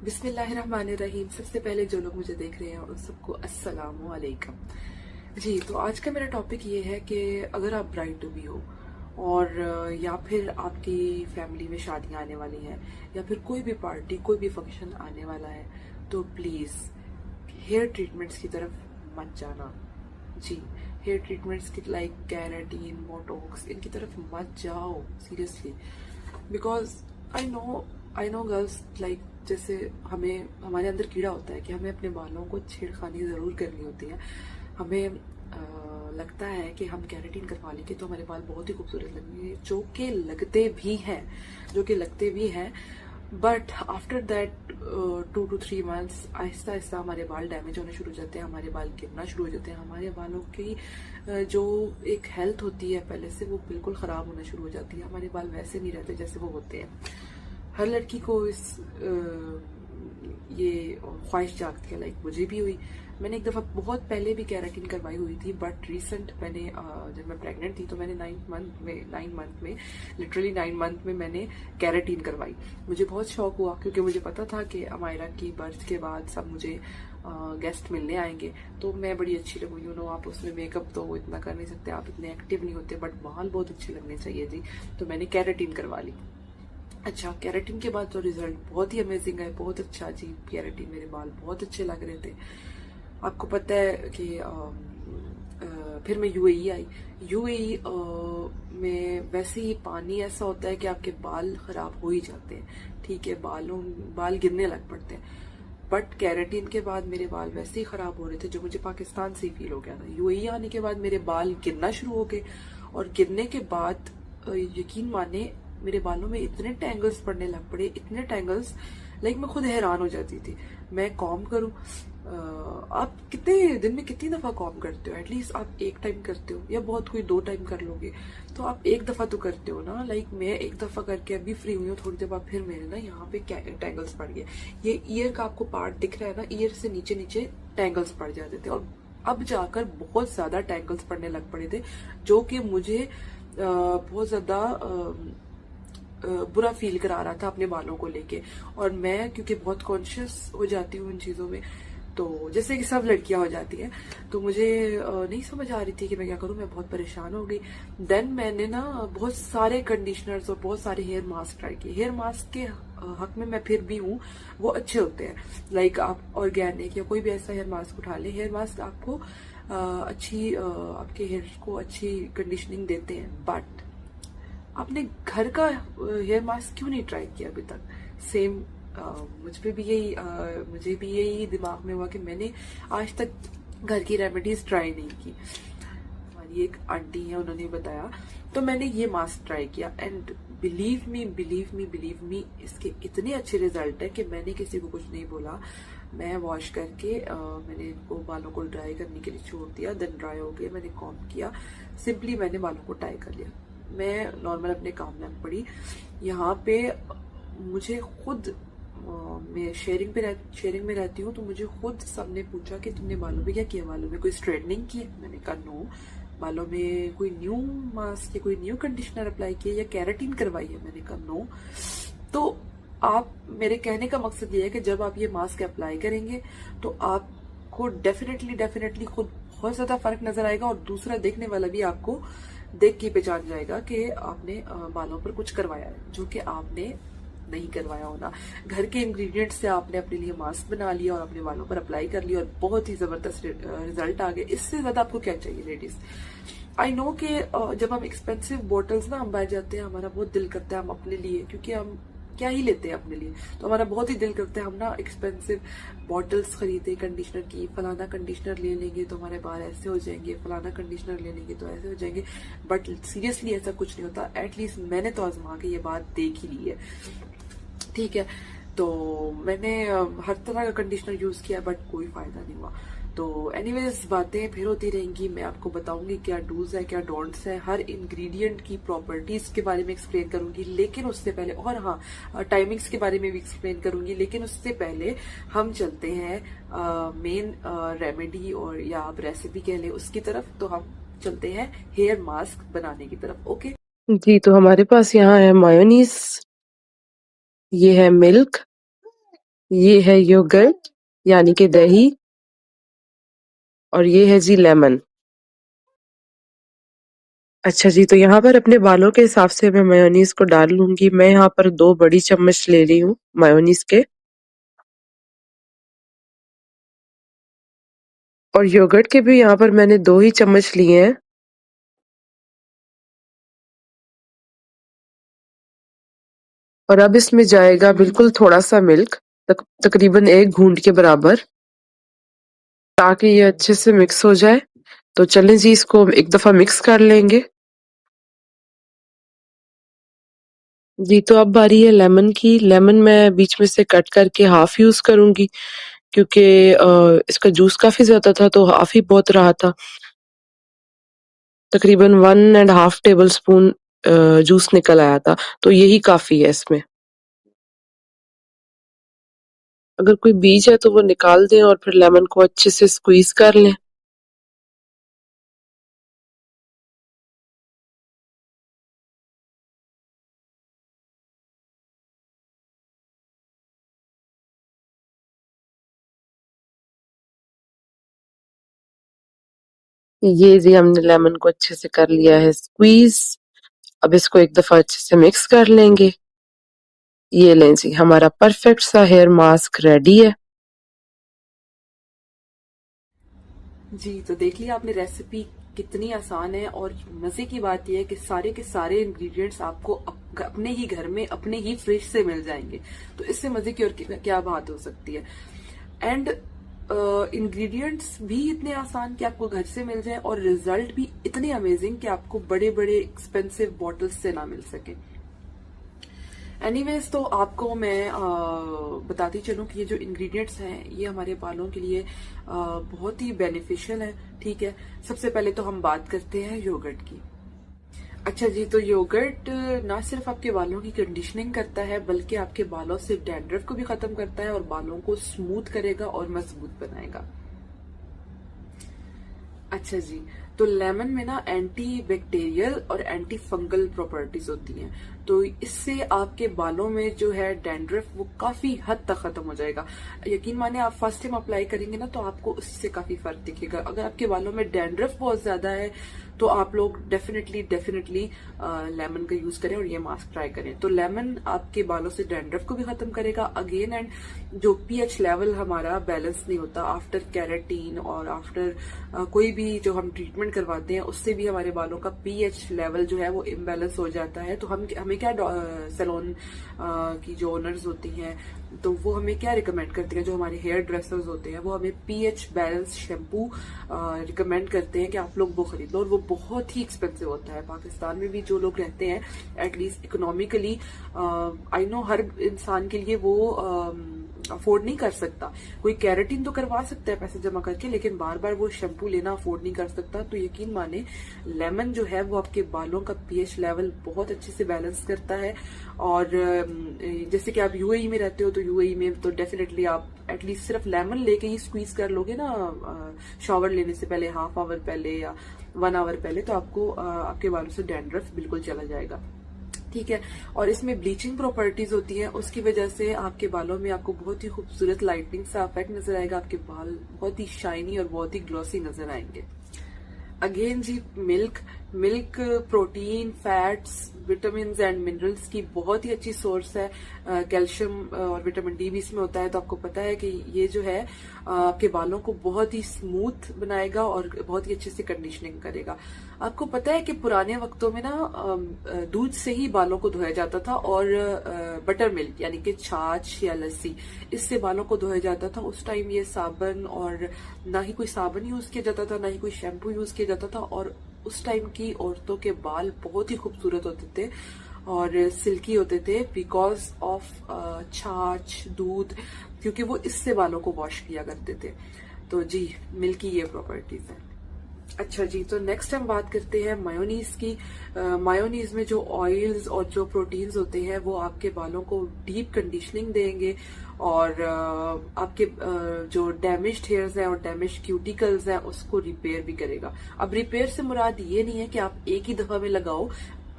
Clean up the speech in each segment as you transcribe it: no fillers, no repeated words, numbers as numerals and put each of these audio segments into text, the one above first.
बिस्मिल्लाहिर्रहमानिर्रहीम। सबसे पहले जो लोग मुझे देख रहे हैं उन सबको अस्सलामु अलैकुम। जी, तो आज का मेरा टॉपिक ये है कि अगर आप ब्राइड टू बी हो और या फिर आपकी फैमिली में शादियां आने वाली हैं या फिर कोई भी पार्टी कोई भी फंक्शन आने वाला है, तो प्लीज़ हेयर ट्रीटमेंट्स की तरफ मत जाना। जी, हेयर ट्रीटमेंट्स की लाइक कैराटीन, बोटॉक्स, इनकी तरफ मत जाओ seriously. Because I know girls, like जैसे हमें हमारे अंदर कीड़ा होता है कि हमें अपने बालों को छेड़खानी ज़रूर करनी होती है। हमें लगता है कि हम कैरेटीन करवा लेंगे तो हमारे बाल बहुत ही खूबसूरत लगेंगे, जो कि लगते भी हैं। But after that 2 to 3 months Aahista Aahista हमारे बाल डैमेज होने शुरू हो जाते हैं, हमारे बाल गिरना शुरू हो जाते हैं, हमारे बालों की जो एक हेल्थ होती है पहले से वो बिल्कुल ख़राब होना शुरू हो जाती है। हमारे बाल वैसे नहीं रहते जैसे वो होते हैं। हर लड़की को ये ख्वाहिश जागती है, लाइक मुझे भी हुई। मैंने एक दफ़ा बहुत पहले भी कैराटीन करवाई हुई थी, बट रिसेंट मैंने जब मैं प्रेग्नेंट थी तो मैंने 9 मंथ में लिटरली 9 मंथ में मैंने कैराटीन करवाई। मुझे बहुत शौक हुआ क्योंकि मुझे पता था कि अमायरा की बर्थ के बाद सब मुझे गेस्ट मिलने आएंगे, तो मैं बड़ी अच्छी लगूँ। आप उसमें मेकअप तो इतना कर नहीं सकते, आप इतने एक्टिव नहीं होते, बट बाल बहुत अच्छे लगने चाहिए जी। तो मैंने कैराटीन करवा ली। अच्छा, कैरेटिन के बाद तो रिजल्ट बहुत ही अमेजिंग है, बहुत अच्छा जी। कैरेटिन, मेरे बाल बहुत अच्छे लग रहे थे। आपको पता है कि फिर मैं यूएई आई। यूएई में वैसे ही पानी ऐसा होता है कि आपके बाल खराब हो ही जाते हैं, ठीक है, बाल गिरने लग पड़ते हैं। बट कैरेटीन के बाद मेरे बाल वैसे ही खराब हो रहे थे जो मुझे पाकिस्तान से ही फील हो गया था। यूएई आने के बाद मेरे बाल गिरना शुरू हो गए, और गिरने के बाद यकीन माने मेरे बालों में इतने टैंगल्स पड़ने लग पड़े, इतने टैंगल्स, लाइक मैं खुद हैरान हो जाती थी। मैं कॉम करूं, आप कितने दिन में कितनी दफा कॉम करते हो? एटलीस्ट आप एक टाइम करते हो, या बहुत कोई 2 टाइम कर लोगे, तो आप एक दफा तो करते हो ना। लाइक मैं एक दफा करके अभी फ्री हुई हूँ, थोड़ी देर बाद फिर मेरे ना यहाँ पे टैंगल्स पड़ गए। ये ईयर का आपको पार्ट दिख रहा है ना, ईयर से नीचे नीचे टैंगल्स पड़ जाते थे, और अब जाकर बहुत ज्यादा टैंगल्स पड़ने लग पड़े थे, जो कि मुझे बहुत ज्यादा बुरा फील करा रहा था अपने बालों को लेके। और मैं क्योंकि बहुत कॉन्शियस हो जाती हूँ इन चीजों में, तो जैसे कि सब लड़कियां हो जाती हैं, तो मुझे नहीं समझ आ रही थी कि मैं क्या करूं। मैं बहुत परेशान हो गई। देन मैंने ना बहुत सारे कंडीशनर्स और बहुत सारे हेयर मास्क ट्राई किए। हेयर मास्क के हक में मैं फिर भी हूँ, वो अच्छे होते हैं। लाइक आप ऑर्गेनिक या कोई भी ऐसा हेयर मास्क उठा ले, हेयर मास्क आपको आपके हेयर को अच्छी कंडीशनिंग देते हैं। बट आपने घर का हेयर मास्क क्यों नहीं ट्राई किया अभी तक? सेम मुझे भी यही दिमाग में हुआ कि मैंने आज तक घर की रेमेडीज ट्राई नहीं की। हमारी एक आंटी है, उन्होंने बताया, तो मैंने ये मास्क ट्राई किया, एंड बिलीव मी, इसके इतने अच्छे रिजल्ट है कि मैंने किसी को कुछ नहीं बोला। मैं वॉश करके मैंने इनको बालों को ड्राई करने के लिए छोड़ दिया। देन ड्राई हो गए, मैंने कॉम्ब किया, सिंपली मैंने बालों को टाई कर लिया, मैं नॉर्मल अपने काम लग पड़ी। यहाँ पे मुझे खुद मैं शेयरिंग में रहती हूँ, तो मुझे खुद सबने पूछा कि तुमने बालों में क्या किया, बालों में कोई स्ट्रेटनिंग की है? मैंने कहा नो। बालों में कोई न्यू मास्क या कोई न्यू कंडीशनर अप्लाई किया या कैराटीन करवाई है? मैंने कहा नो। तो आप, मेरे कहने का मकसद ये है कि जब आप ये मास्क अप्लाई करेंगे तो आपको डेफिनेटली खुद बहुत ज्यादा फर्क नजर आएगा, और दूसरा देखने वाला भी आपको देख के पहचान जाएगा कि आपने बालों पर कुछ करवाया है, जो कि आपने नहीं करवाया होना। घर के इंग्रेडिएंट्स से आपने अपने लिए मास्क बना लिया और अपने बालों पर अप्लाई कर लिया, और बहुत ही जबरदस्त रिजल्ट आ गए। इससे ज्यादा आपको क्या चाहिए लेडीज? आई नो कि जब हम एक्सपेंसिव बॉटल्स ना हम बाहर जाते हैं, हमारा बहुत दिल करता है हम अपने लिए, क्योंकि हम क्या ही लेते हैं अपने लिए, तो हमारा बहुत ही दिल करता है हम ना एक्सपेंसिव बॉटल्स खरीदे कंडीशनर की। फलाना कंडीशनर ले लेंगे तो हमारे बाल ऐसे हो जाएंगे, फलाना कंडीशनर ले लेंगे तो ऐसे हो जाएंगे। बट सीरियसली ऐसा कुछ नहीं होता। एटलीस्ट मैंने तो आजमा के ये बात देख ही ली है, ठीक है। तो मैंने हर तरह का कंडीशनर यूज किया, बट कोई फायदा नहीं हुआ। तो एनीवेज, बातें फिर होती रहेंगी, मैं आपको बताऊंगी क्या डूज है क्या डोंट्स है, हर इंग्रेडिएंट की प्रॉपर्टीज के बारे में एक्सप्लेन करूंगी। लेकिन उससे पहले, और हाँ, टाइमिंग्स के बारे में भी एक्सप्लेन करूंगी, लेकिन उससे पहले हम चलते हैं मेन रेमेडी, और या आप रेसिपी कह लें उसकी तरफ। तो हम चलते हैं हेयर मास्क बनाने की तरफ। ओके जी, तो हमारे पास यहाँ है मायोनीज, ये है मिल्क, ये है योगर्ट यानी कि दही, और ये है जी लेमन। अच्छा जी, तो यहाँ पर अपने बालों के हिसाब से मैं मेयोनीज को डाल लूंगी। मैं यहाँ पर 2 बड़ी चम्मच ले रही हूँ मेयोनीज के, और योगर्ट के भी यहाँ पर मैंने 2 ही चम्मच लिए हैं। और अब इसमें जाएगा बिल्कुल थोड़ा सा मिल्क, तकरीबन 1 घूंट के बराबर, ताकि ये अच्छे से मिक्स हो जाए। तो चलें जी, इसको एक दफा मिक्स कर लेंगे। जी, तो अब बारी है लेमन की। लेमन मैं बीच में से कट करके हाफ यूज करूंगी, क्योंकि इसका जूस काफी ज्यादा था, तो हाफ ही बहुत रहा था। तकरीबन 1.5 टेबल स्पून जूस निकल आया था, तो यही काफी है इसमें। अगर कोई बीज है तो वो निकाल दें और फिर लेमन को अच्छे से स्क्वीज कर लें। ये जी, हमने लेमन को अच्छे से कर लिया है स्क्वीज। अब इसको एक दफा अच्छे से मिक्स कर लेंगे। ये लें जी, हमारा परफेक्ट सा हेयर मास्क रेडी है। जी, तो देख लिया आपने रेसिपी कितनी आसान है। और मजे की बात यह है कि सारे के सारे इंग्रेडिएंट्स आपको अपने ही घर में अपने ही फ्रिज से मिल जाएंगे। तो इससे मजे की और क्या बात हो सकती है। एंड इंग्रेडिएंट्स भी इतने आसान कि आपको घर से मिल जाए, और रिजल्ट भी इतने अमेजिंग कि आपको बड़े बड़े एक्सपेंसिव बॉटल्स से ना मिल सके। एनीवेज, तो आपको मैं बताती चलूं कि ये जो इंग्रेडिएंट्स हैं ये हमारे बालों के लिए बहुत ही बेनिफिशियल है। ठीक है, सबसे पहले तो हम बात करते हैं योगर्ट की। अच्छा जी, तो योगर्ट ना सिर्फ आपके बालों की कंडीशनिंग करता है, बल्कि आपके बालों से डैंड्रफ को भी खत्म करता है और बालों को स्मूथ करेगा और मजबूत बनाएगा। अच्छा जी, तो लेमन में ना एंटी बैक्टीरियल और एंटी फंगल प्रॉपर्टीज होती हैं। तो इससे आपके बालों में जो है डैंड्रफ वो काफी हद तक खत्म हो जाएगा। यकीन माने, आप फर्स्ट टाइम अप्लाई करेंगे ना तो आपको उससे काफी फर्क दिखेगा। अगर आपके बालों में डैंड्रफ बहुत ज्यादा है तो आप लोग डेफिनेटली डेफिनेटली लेमन का यूज करें और ये मास्क ट्राई करें। तो लेमन आपके बालों से डैंड्रफ को भी खत्म करेगा अगेन। एंड जो पीएच लेवल हमारा बैलेंस नहीं होता आफ्टर कैरेटीन और आफ्टर कोई भी जो हम ट्रीटमेंट करवाते हैं, उससे भी हमारे बालों का पीएच लेवल जो है वो इम्बैलेंस हो जाता है। तो हम हमें क्या सैलून की जो ओनर्स होती हैं तो वो हमें क्या रिकमेंड करती हैं, जो हमारे हेयर ड्रेसर्स होते हैं वो हमें पीएच बैलेंस शैम्पू रिकमेंड करते हैं कि आप लोग वो खरीद लो। और वो बहुत ही एक्सपेंसिव होता है। पाकिस्तान में भी जो लोग रहते हैं एटलीस्ट इकोनॉमिकली, आई नो हर इंसान के लिए वो अफोर्ड नहीं कर सकता। कोई कैरेटीन तो करवा सकता है पैसे जमा करके, लेकिन बार बार वो शैम्पू लेना अफोर्ड नहीं कर सकता। तो यकीन माने, लेमन जो है वो आपके बालों का पीएच लेवल बहुत अच्छे से बैलेंस करता है। और जैसे कि आप यूएई में रहते हो तो यूएई में तो डेफिनेटली आप एटलीस्ट सिर्फ लेमन लेके ही स्क्वीज कर लोगे ना शावर लेने से पहले, हाफ आवर पहले या 1 आवर पहले, तो आपको आपके बालों से डैंड्रफ बिल्कुल चला जाएगा। ठीक है, और इसमें ब्लीचिंग प्रॉपर्टीज होती हैं, उसकी वजह से आपके बालों में आपको बहुत ही खूबसूरत लाइटनिंग सा इफेक्ट नजर आएगा। आपके बाल बहुत ही शाइनी और बहुत ही ग्लॉसी नजर आएंगे। अगेन जी, milk milk protein, fats, vitamin and minerals की बहुत ही अच्छी सोर्स है। कैल्शियम और विटामिन डी भी इसमें होता है। तो आपको पता है कि ये जो है आपके बालों को बहुत ही स्मूथ बनाएगा और बहुत ही अच्छे से कंडीशनिंग करेगा। आपको पता है कि पुराने वक्तों में ना दूध से ही बालों को धोया जाता था, और बटर मिल्क यानी कि छाछ या लस्सी, इससे बालों को धोया जाता था। उस टाइम ये साबन और ना ही कोई साबन यूज किया जाता था, ना ही कोई शैम्पू यूज किया जाता था। और उस टाइम की औरतों के बाल बहुत ही खूबसूरत होते थे और सिल्की होते थे बिकॉज ऑफ छाछ, दूध, क्योंकि वो इससे बालों को वॉश किया करते थे। तो जी, मिल्क की ये प्रॉपर्टीज है। अच्छा जी, तो नेक्स्ट हम बात करते हैं मायोनीज की। मायोनीज में जो ऑयल्स और जो प्रोटीन्स होते हैं वो आपके बालों को डीप कंडीशनिंग देंगे और आपके जो डैमेज्ड हेयर्स हैं और डैमेज्ड क्यूटिकल्स हैं उसको रिपेयर भी करेगा। अब रिपेयर से मुराद ये नहीं है कि आप एक ही दफा में लगाओ,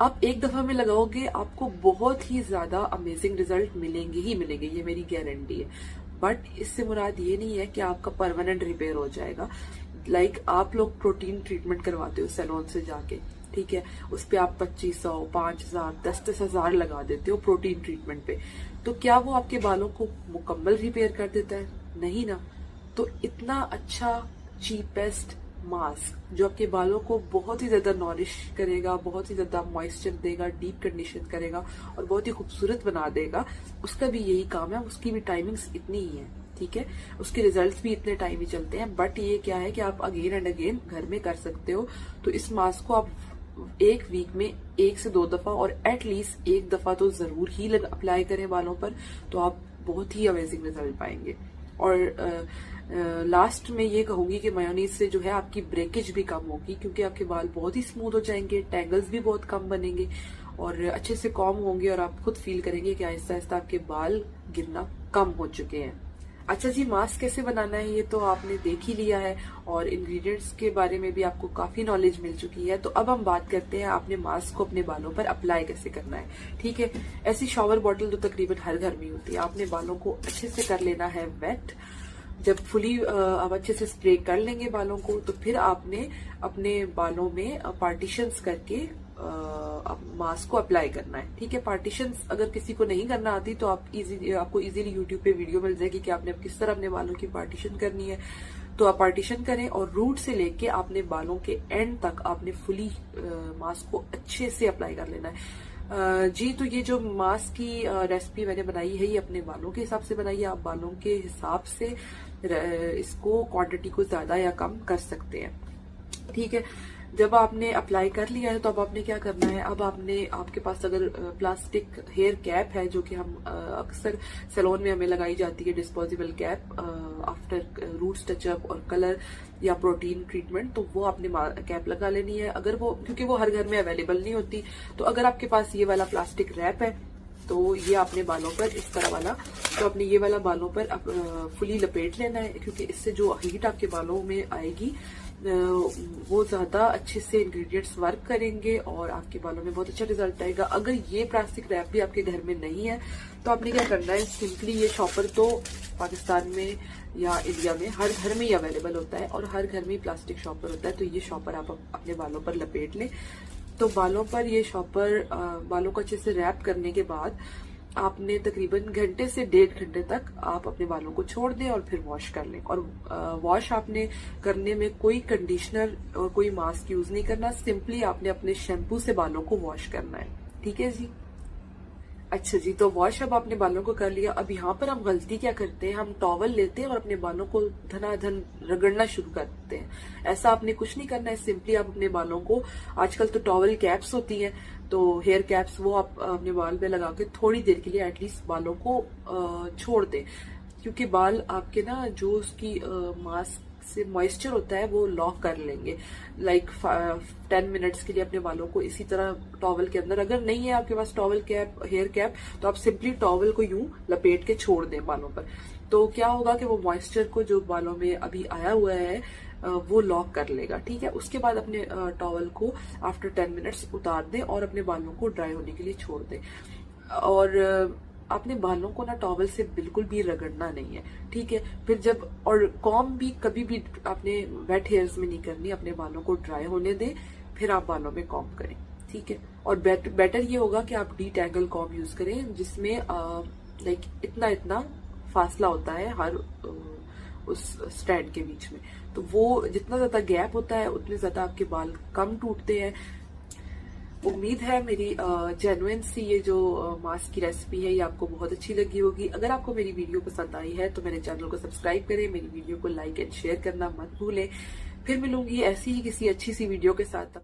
आप एक दफा में लगाओगे आपको बहुत ही ज्यादा अमेजिंग रिजल्ट मिलेंगे ही मिलेंगे, ये मेरी गारंटी है। बट इससे मुराद ये नहीं है कि आपका परमानेंट रिपेयर हो जाएगा। लाइक आप लोग प्रोटीन ट्रीटमेंट करवाते हो सैलून से जाके, ठीक है, उस पे आप 2500, 5000, 10,000 लगा देते हो प्रोटीन ट्रीटमेंट पे, तो क्या वो आपके बालों को मुकम्मल रिपेयर कर देता है? नहीं ना। तो इतना अच्छा चीपेस्ट मास्क जो आपके बालों को बहुत ही ज्यादा नॉरिश करेगा, बहुत ही ज्यादा मॉइस्चर देगा, डीप कंडीशन करेगा और बहुत ही खूबसूरत बना देगा, उसका भी यही काम है। उसकी भी टाइमिंग्स इतनी ही है, ठीक है, उसके रिजल्ट्स भी इतने टाइम ही चलते हैं। बट ये क्या है कि आप अगेन एंड अगेन घर में कर सकते हो। तो इस मास्क को आप एक वीक में 1 से 2 दफा और एटलीस्ट 1 दफा तो जरूर ही अप्लाई करें बालों पर, तो आप बहुत ही अमेजिंग रिजल्ट पाएंगे। और लास्ट में ये कहूंगी कि मेयोनीज से जो है आपकी ब्रेकेज भी कम होगी, क्योंकि आपके बाल बहुत ही स्मूथ हो जाएंगे, टैंगल्स भी बहुत कम बनेंगे और अच्छे से कॉम होंगे और आप खुद फील करेंगे कि आहिस्ता आहिस्ता आपके बाल गिरना कम हो चुके हैं। अच्छा जी, मास्क कैसे बनाना है ये तो आपने देख ही लिया है और इंग्रेडिएंट्स के बारे में भी आपको काफी नॉलेज मिल चुकी है। तो अब हम बात करते हैं आपने मास्क को अपने बालों पर अप्लाई कैसे करना है। ठीक है, ऐसी शॉवर बॉटल तो तकरीबन हर घर में होती है। आपने बालों को अच्छे से कर लेना है वेट। जब फुली आप अच्छे से स्प्रे कर लेंगे बालों को, तो फिर आपने अपने बालों में पार्टीशंस करके मास्क को अप्लाई करना है। ठीक है, पार्टीशंस अगर किसी को नहीं करना आती तो आपको इजीली यूट्यूब पे वीडियो मिल जाएगी कि आपने किस तरह अपने बालों की पार्टीशन करनी है। तो आप पार्टीशन करें और रूट से लेके आपने बालों के एंड तक आपने फुली मास्क को अच्छे से अप्लाई कर लेना है। जी, तो ये जो मास्क की रेसिपी मैंने बनाई है ये अपने बालों के हिसाब से बनाई है। आप बालों के हिसाब से इसको क्वांटिटी को ज्यादा या कम कर सकते हैं। ठीक है, जब आपने अप्लाई कर लिया है तो अब आपने क्या करना है, अब आपके पास अगर प्लास्टिक हेयर कैप है, जो कि हम अक्सर सैलून में हमें लगाई जाती है, disposable cap after roots touch up और कलर या प्रोटीन ट्रीटमेंट, तो वो आपने कैप लगा लेनी है। अगर वो, क्योंकि वो हर घर में अवेलेबल नहीं होती, तो अगर आपके पास ये वाला प्लास्टिक रैप है तो ये आपने बालों पर इस तरह वाला, तो आपने ये वाला बालों पर फुली लपेट लेना है, क्योंकि इससे जो हीट आपके बालों में आएगी वो ज्यादा अच्छे से इंग्रेडिएंट्स वर्क करेंगे और आपके बालों में बहुत अच्छा रिजल्ट आएगा। अगर ये प्लास्टिक रैप भी आपके घर में नहीं है तो आपने क्या करना है, सिंपली ये शॉपर तो पाकिस्तान में या इंडिया में हर घर में ही अवेलेबल होता है और हर घर में ही प्लास्टिक शॉपर होता है। तो ये शॉपर आप अपने बालों पर लपेट लें। तो बालों पर ये शॉपर, बालों को अच्छे से रैप करने के बाद आपने तकरीबन घंटे से 1.5 घंटे तक आप अपने बालों को छोड़ दें और फिर वॉश कर लें। और वॉश आपने करने में कोई कंडीशनर और कोई मास्क यूज नहीं करना, सिंपली आपने अपने शैम्पू से बालों को वॉश करना है। ठीक है जी। अच्छा जी, तो वॉश अब आपने बालों को कर लिया। अब यहाँ पर हम गलती क्या करते हैं, हम टॉवल लेते हैं और अपने बालों को धनाधन रगड़ना शुरू कर देते हैं। ऐसा आपने कुछ नहीं करना है। सिंपली आप अपने बालों को, आजकल तो टॉवल कैप्स होती हैं, तो हेयर कैप्स, वो आप अपने बाल पे लगा के थोड़ी देर के लिए एटलीस्ट बालों को छोड़ दें, क्योंकि बाल आपके ना जो उसकी मास्क से मॉइस्चर होता है वो लॉक कर लेंगे। लाइक 10 मिनट्स के लिए अपने बालों को इसी तरह टॉवल के अंदर, अगर नहीं है आपके पास टॉवल कैप, हेयर कैप, तो आप सिंपली टॉवल को यूं लपेट के छोड़ दें बालों पर। तो क्या होगा कि वो मॉइस्चर को जो बालों में अभी आया हुआ है वो लॉक कर लेगा। ठीक है, उसके बाद अपने टॉवल को आफ्टर 10 मिनट्स उतार दें और अपने बालों को ड्राई होने के लिए छोड़ दें। और अपने बालों को ना टॉवल से बिल्कुल भी रगड़ना नहीं है। ठीक है, फिर जब, और कॉम भी कभी भी आपने वेट हेयर्स में नहीं करनी, अपने बालों को ड्राई होने दें फिर आप बालों में कॉम करें। ठीक है, और बेटर ये होगा कि आप डीटैंगल कॉम यूज करें, जिसमें लाइक इतना फासला होता है हर उस स्ट्रैंड के बीच में, तो वो जितना ज्यादा गैप होता है उतने ज्यादा आपके बाल कम टूटते हैं। उम्मीद है मेरी जेन्युइन सी ये जो मास्क की रेसिपी है ये आपको बहुत अच्छी लगी होगी। अगर आपको मेरी वीडियो पसंद आई है तो मेरे चैनल को सब्सक्राइब करें, मेरी वीडियो को लाइक एंड शेयर करना मत भूलें। फिर मिलूंगी ऐसी ही किसी अच्छी सी वीडियो के साथ।